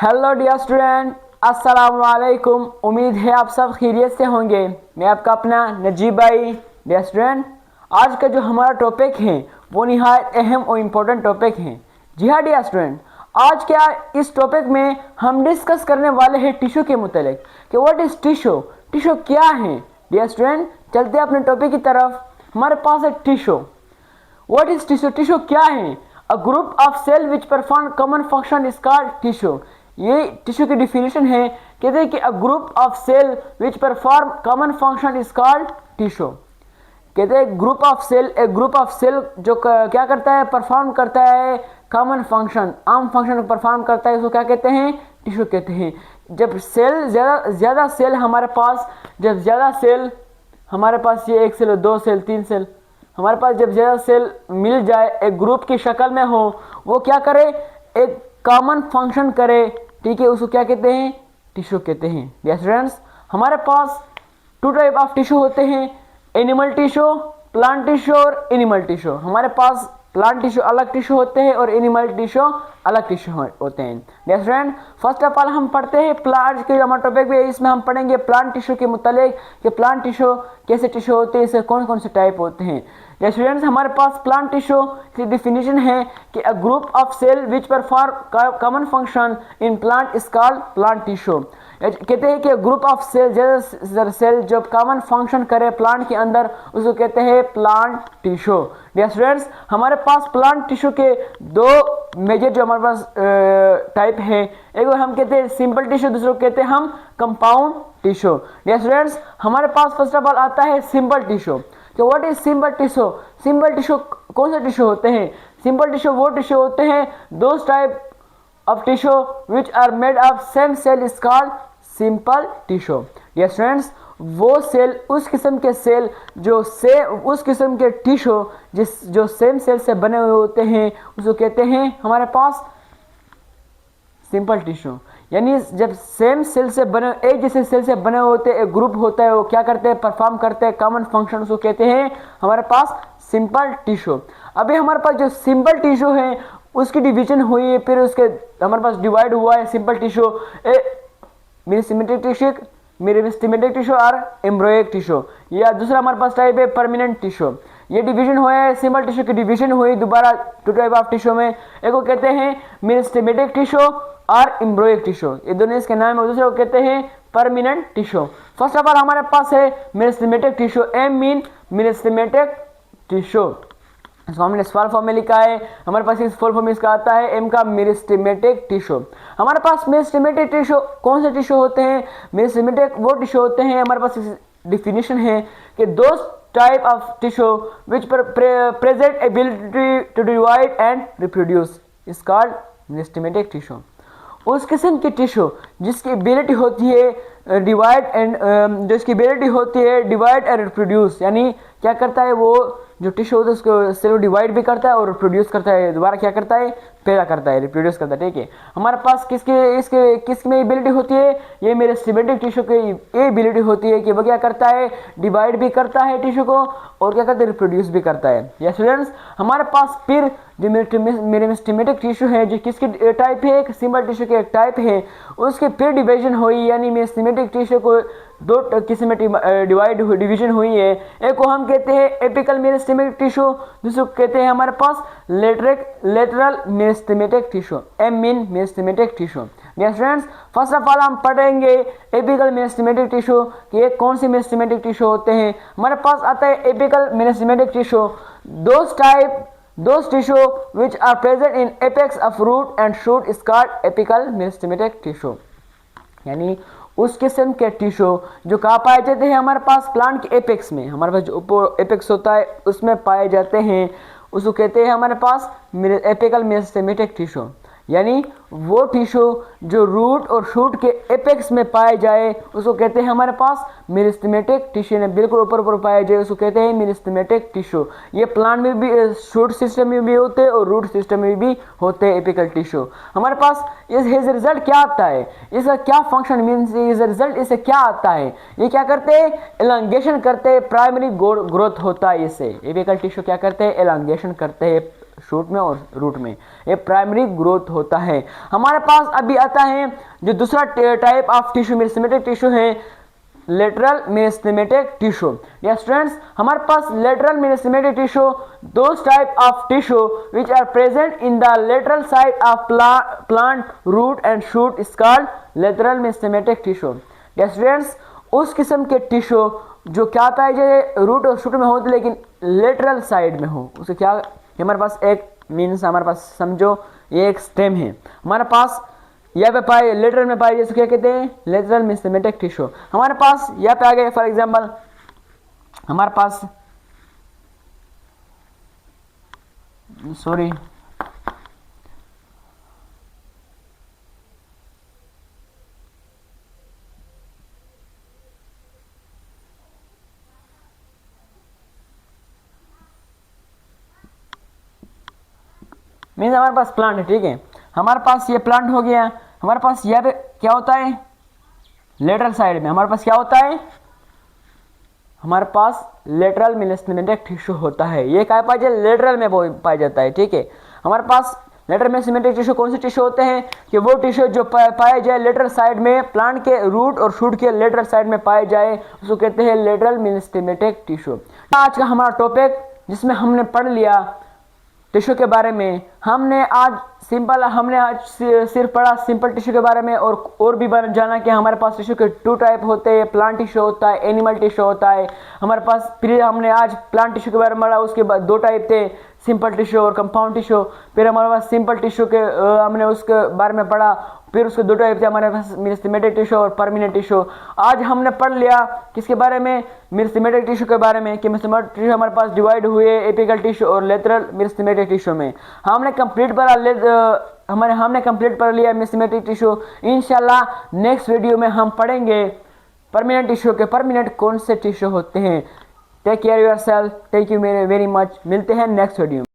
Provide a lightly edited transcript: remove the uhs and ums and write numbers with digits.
Hello dear student, अस्सलाम वालेकुम। उम्मीद है आप सब खैरियत से होंगे। मैं आपका अपना नजीब भाई। डियर स्टूडेंट, आज का जो हमारा टॉपिक है वो निहायत अहम और इम्पोर्टेंट टॉपिक है। जी हाँ डियर स्टूडेंट, आज क्या इस टॉपिक में हम डिस्कस करने वाले हैं टिश्यू के मुतालिक कि व्हाट इज़ टिश्यू, टिश्यू क्या है। डियर स्टूडेंट, चलते हैं अपने टॉपिक की तरफ। हमारे पास है tissue. What is tissue, tissue क्या है? A group of cell which perform common function is called tissue. ये टिश्यू की डिफिनेशन है। कहते हैं कि a group of cell which perform common function is called tissue. कहते हैं ग्रुप ऑफ सेल, एक ग्रुप ऑफ सेल जो क्या करता है, परफॉर्म करता है कॉमन फंक्शन, आम फंक्शन परफॉर्म करता है, उसको क्या कहते हैं? टिश्यू कहते हैं। जब सेल ज़्यादा सेल हमारे पास, जब ज़्यादा सेल हमारे पास, ये एक सेल, दो सेल, तीन सेल, हमारे पास जब ज़्यादा सेल मिल जाए, एक ग्रुप की शक्ल में हो, वो क्या करे? एक कॉमन फंक्शन करे, ठीक है, उसको क्या कहते हैं? टिश्यू कहते हैं। डियर स्टूडेंट्स, हमारे पास टू टाइप ऑफ टिश्यू होते हैं, एनिमल टिश्यू, प्लांट टिश्यू और एनिमल टिश्यू। हमारे पास प्लांट टिश्यू अलग टिश्यू होते हैं और एनिमल टिश्यू अलग टिश्यू होते हैं। Dear student, first of all हम पढ़ते हैं प्लांट के हमारा टॉपिक भी है, इसमें हम पढ़ेंगे प्लांट टिश्यू के मुतालिक कि प्लांट टिश्यू कैसे टिश्यू होते हैं, इससे कौन कौन से टाइप होते हैं। डियर स्टूडेंट्स, हमारे पास प्लांट टिश्यू की डिफिनेशन है कि a group of cell which perform common function in plant is called plant tissue. कहते हैं कि ग्रुप ऑफ सेल, जैसे सेल जब कॉमन फंक्शन करे प्लांट के अंदर, उसको कहते हैं प्लांट टिश्यू। डियर स्टूडेंट्स, हमारे पास प्लांट टिश्यू के दो मेजर जो हमारे पास टाइप है, एक हम कहते हैं सिंपल टिश्यू, दूसरे को कहते हैं हम कंपाउंड टिश्यू। डियर स्टूडेंट्स, हमारे पास फर्स्ट ऑफ ऑल आता है सिंपल टिश्यू। तो what is simple tissue? Simple tissue कौन से टिश्यू होते हैं? सिंपल टिश्यू वो टिश्यू होते हैं, those type of tissue which are made of same cell is called simple tissue. Dear students, वो सेल, उस किस्म के सेल जो उस किस्म के टिश्यू जो सेम सेल से बने हुए होते हैं, उसको कहते हैं हमारे पास सिंपल टिश्यू। यानी जब सेम सेल से बने, एक जैसे सेल से बने होते हैं, एक ग्रुप होता है, वो क्या करते हैं? परफॉर्म करते हैं कॉमन फंक्शन, उसको कहते हैं हमारे पास सिंपल टिश्यू। अभी हमारे पास जो सिंपल टिश्यू है उसकी डिवीजन हुई है, फिर उसके हमारे पास डिवाइड हुआ है simple tissue, meristematic tissue, meristematic tissue और एम्ब्रॉयक टिश्यू, या दूसरा हमारे पास टाइप है परमानेंट टिश्यू। ये डिवीजन हुआ है, सिंपल टिश्यू की डिवीजन हुई दोबारा टू टाइप ऑफ टिश्यू में। एक को कहते हैं मेरिस्टेमेटिक टिश्यू और एम्ब्रॉयक टिश्यू, ये दोनों इसके नाम है। दूसरे को कहते हैं permanent tissue. First of all हमारे पास है meristematic tissue, M mean meristematic tissue, इसको हमने फुल फॉर्म में लिखा है। हमारे पास इस फुल फॉर्म में इसका आता है एम का मेरिस्टेमेटिक टिश्यू। हमारे पास मेरिस्टेमेटिक टिश्यू कौन से टिश्यू होते हैं? मेरिस्टेमेटिक वो टिश्यू होते हैं, हमारे पास डिफिनेशन है कि दो type of tissue which present ability to divide and reproduce is called meristematic tissue. उस किस्म की टिश्यू जिसकी एबिलिटी होती है डिवाइड एंड, जिसकी एबिलिटी होती है डिवाइड एंड रिप्रोड्यूस, यानी क्या करता है वो जो टिश्यू होता है उसको सेल डिवाइड भी करता है और प्रोड्यूस करता है, दोबारा क्या करता है? पैदा करता है, रिप्रोड्यूस करता है, ठीक है। हमारे पास किसकी में एबिलिटी होती है? ये मेरिस्टेमेटिक टिश्यू की ये एबिलिटी होती है कि वो क्या करता है? डिवाइड भी करता है टिश्यू को और क्या करता है? रिप्रोड्यूस भी करता है। या स्टूडेंट्स, हमारे पास फिर जो मेरिस्टेमेटिक टिश्यू है जो किसकी टाइप है? एक सिंपल टिश्यू की एक टाइप है, उसकी फिर डिवीजन हुई, यानी मेरिस्टेमेटिक टिश्यू को दो किस्म में डिवीजन हुई है। एक को हम कहते हैं एपिकल मेरिस्टेमेटिक टिश्यू, दूसरे को कहते हैं हमारे पास lateral meristematic tissue, M mean meristematic tissue. Dear students, first of all हम पढ़ेंगे एपिकल मेरिस्टेमेटिक टिश्यू कि ये कौन से मेरिस्टेमेटिक टिश्यू होते हैं। हमारे पास आता है apical meristematic tissue, those tissue which are present in apex of root and shoot is called apical meristematic tissue। यानी उस किस्म के टिश्यू जो कहाँ पाए जाते हैं? हमारे पास प्लांट के एपेक्स में, हमारे पास जो ऊपर एपेक्स होता है उसमें पाए जाते हैं, उसको कहते हैं हमारे पास एपिकल मेरिस्टेमेटिक टिश्यू। यानी वो टिश्यू जो रूट और शूट के एपेक्स में पाए जाए उसको कहते हैं हमारे पास मेरिस्टेमेटिक टिश्यू, ने बिल्कुल ऊपर ऊपर पाए जाए उसको कहते हैं मेरिस्टेमेटिक टिश्यू। ये प्लांट में भी, शूट सिस्टम में भी होते हैं और रूट सिस्टम में भी होते हैं एपिकल टिश्यू। हमारे पास इस रिजल्ट क्या आता है? इसका क्या फंक्शन मीन्स, इस रिजल्ट इससे क्या आता है? ये क्या करते हैं? एलॉन्गेशन करते हैं, प्राइमरी ग्रोथ होता है इससे। एपिकल टिश्यू क्या करते हैं? एलॉन्गेशन करते हैं, शूट में और रूट में, ये प्राइमरी ग्रोथ होता है। हमारे पास अभी आता है जो दूसरा type of tissue meristematic tissue है, lateral meristematic tissue. Yeah students, हमारे पास lateral meristematic tissue, those type of tissue which are present in the lateral side of plant root and shoot is called lateral meristematic tissue. Yeah students, उस किस्म के tissue जो क्या पाए जाए root और शूट में होते लेकिन लेटरल साइड में हो, उसे क्या, हमारे पास एक मीन्स, हमारे पास समझो ये एक स्टेम है, हमारे पास यहाँ पे पाए लेटरल में पाए जैसे क्या कहते हैं, लेटरल मेरिस्टेमेटिक टिश्यू। हमारे पास यहाँ पे आ गए फॉर एग्जांपल, हमारे पास सॉरी मीन्स हमारे पास प्लांट है, ठीक है, हमारे पास ये प्लांट हो गया। हमारे पास यहाँ पे क्या होता है, लेटरल साइड में हमारे पास क्या होता है, हमारे पास लेटरल मेरिस्टेमेटिक टिश्यू होता है। ये क्या पाया जाए, लेटरल में पाया जाता है, ठीक है। हमारे पास लेटरल मेरिस्टेमेटिक टिश्यू कौन से टिश्यू होते हैं कि वो टिश्यू जो पाए जाए लेटरल साइड में, प्लांट के रूट और शूट के लेटरल साइड में पाए जाए, उसको कहते हैं लेटरल मेरिस्टेमेटिक टिश्यू। आज का हमारा टॉपिक जिसमें हमने पढ़ लिया टिश्यू के बारे में, हमने आज सिर्फ पढ़ा सिंपल टिश्यू के बारे में, और भी जाना कि हमारे पास टिश्यू के 2 टाइप होते हैं, प्लांट टिश्यू होता है, एनिमल टिश्यू होता है हमारे पास। फिर हमने आज प्लांट टिश्यू के बारे में पढ़ा, उसके बाद 2 टाइप थे, सिंपल टिश्यू और कंपाउंड टिश्यू। फिर हमारे पास सिंपल टिश्यू के हमने उसके बारे में पढ़ा, फिर उसके 2 टाइप थे हमारे पास, मेरिस्टेमेटिक टिश्यू और परमानेंट टिश्यू। आज हमने पढ़ लिया किसके बारे में, मेरिस्टेमेटिक टिश्यू के बारे में, कि मेरिस्टेमेटिक टिश्यू हमारे पास डिवाइड हुए एपिकल टिश्यू और लेटरल मेरिस्टेमेटिक टिश्यू में। हमने कंप्लीट पढ़ लिया मेरिस्टेमेटिक टिश्यू। इंशाल्लाह नेक्स्ट वीडियो में हम पढ़ेंगे परमानेंट टिश्यू के, परमानेंट कौन से टिश्यू होते हैं। Take care yourself, thank you very much, मिलते हैं नेक्स्ट वीडियो में।